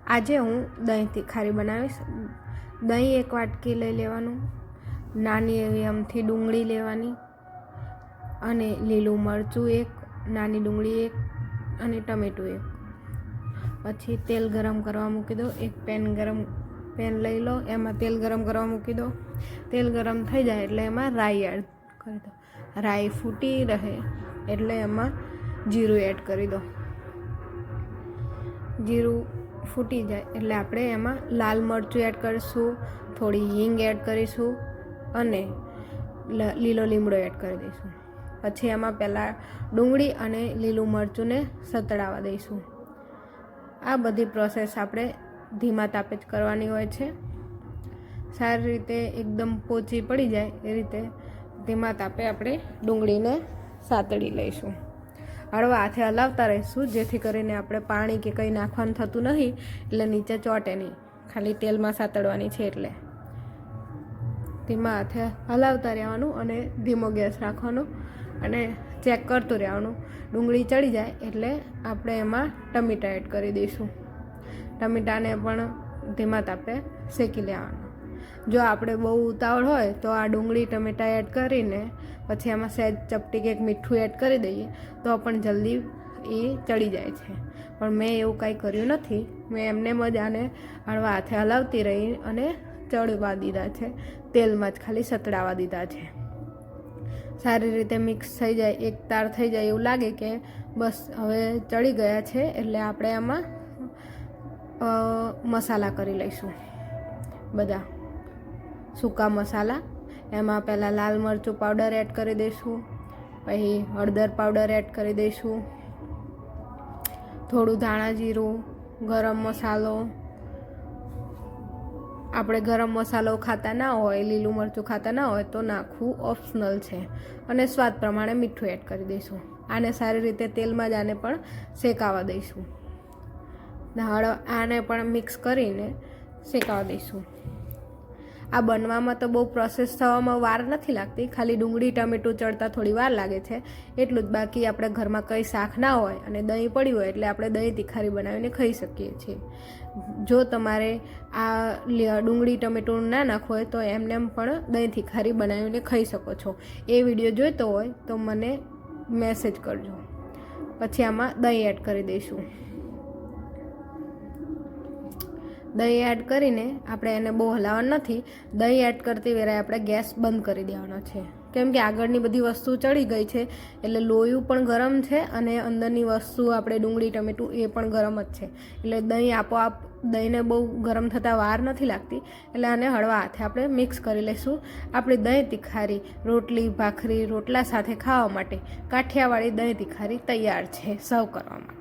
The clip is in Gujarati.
આજે હું દહીં તીખારી બનાવીશ। દહીં 1 વાટકી લઈ લેવાનું, નાની એવી અમથી ડુંગળી લેવાની અને લીલું મરચું 1, નાની ડુંગળી 1 અને ટમેટું 1। પછી તેલ ગરમ કરવા મૂકી દો। એક પેન લઈ લો, એમાં તેલ ગરમ કરવા મૂકી દો। તેલ ગરમ થઈ જાય એટલે એમાં રાઈ એડ કરી દો। રાઈ ફૂટી રહે એટલે એમાં જીરું એડ કરી દો। જીરું ફૂટી જાય એટલે આપણે એમાં લાલ મરચું એડ કરીશું, થોડી હિંગ એડ કરીશું અને લીલો લીમડો એડ કરી દઈશું। પછી એમાં પહેલાં ડુંગળી અને લીલું મરચુંને સતળાવા દઈશું। આ બધી પ્રોસેસ આપણે ધીમા તાપે જ કરવાની હોય છે। સારી રીતે એકદમ પોચી પડી જાય એ રીતે ધીમા તાપે આપણે ડુંગળીને સાતળી લઈશું। હળવા હાથે હલાવતા રહીશું, જેથી કરીને આપણે પાણી કે કંઈ નાખવાનું થતું નહીં, એટલે નીચે ચોટે નહીં, ખાલી તેલમાં સાતળવાની છે। એટલે ધીમા હાથે હલાવતા રહેવાનું અને ધીમો ગેસ રાખવાનો અને ચેક કરતું રહેવાનું। ડુંગળી ચડી જાય એટલે આપણે એમાં ટમેટાં એડ કરી દઈશું। ટમેટાને પણ ધીમા તાપે શેકી લેવાના। જો આપણે બહુ ઉતાવળ હોય તો આ ડુંગળી ટમેટાં એડ કરીને પછી એમાં સહેજ ચપટી કે મીઠું એડ કરી દઈએ તો પણ જલ્દી એ ચડી જાય છે। પણ મેં એવું કાંઈ કર્યું નથી, મેં એમને જ આને હળવા હાથે હલાવતી રહી અને ચડવા દીધા છે, તેલમાં જ ખાલી સતળાવા દીધા છે। સારી રીતે મિક્સ થઈ જાય, એક તાર થઈ જાય એવું લાગે કે બસ હવે ચડી ગયા છે, એટલે આપણે આમાં મસાલા કરી લઈશું। બધા સૂકા મસાલા, એમાં પહેલાં લાલ મરચું પાવડર એડ કરી દઈશું, પછી હળદર પાવડર એડ કરી દઈશું, થોડું ધાણા જીરું, ગરમ મસાલો। આપણે ગરમ મસાલો ખાતા ના હોય, લીલું મરચું ખાતા ના હોય તો નાખવું ઓપ્શનલ છે, અને સ્વાદ પ્રમાણે મીઠું એડ કરી દઈશું। આને સારી રીતે તેલમાં જ આને પણ શેકાવા દઈશું। આને પણ મિક્સ કરીને શેકાવા દઈશું। આ બનવામાં તો બહુ પ્રોસેસ થવામાં વાર નથી લાગતી, ખાલી ડુંગળી ટમેટું ચડતા થોડી વાર લાગે છે એટલું જ। બાકી આપણે ઘરમાં કંઈ શાક ના હોય અને દહીં પડ્યું હોય એટલે આપણે દહીં તીખારી બનાવીને ખાઈ શકીએ છીએ। જો તમારે આ ડુંગળી ટમેટું ના નાખવું હોય તો એમને પણ દહીં તીખારી બનાવીને ખાઈ શકો છો। એ વિડીયો જોઈતો હોય તો મને મેસેજ કરજો। પછી આમાં દહીં એડ કરી દઈશું। દહીં એડ કરીને આપણે એને બહુ હલાવવાનું નથી। દહીં એડ કરતી વેળાએ આપણે ગેસ બંધ કરી દેવાનો છે, કેમ કે આગળની બધી વસ્તુ ચડી ગઈ છે, એટલે લોયું પણ ગરમ છે અને અંદરની વસ્તુ આપણે ડુંગળી ટમેટું એ પણ ગરમ જ છે, એટલે દહીં આપોઆપ દહીંને બહુ ગરમ થતાં વાર નથી લાગતી, એટલે આને હળવા હાથે આપણે મિક્સ કરી લઈશું। આપણી દહીં તીખારી રોટલી ભાખરી રોટલા સાથે ખાવા માટે કાઠિયાવાડી દહીં તીખારી તૈયાર છે સર્વ કરવા માટે।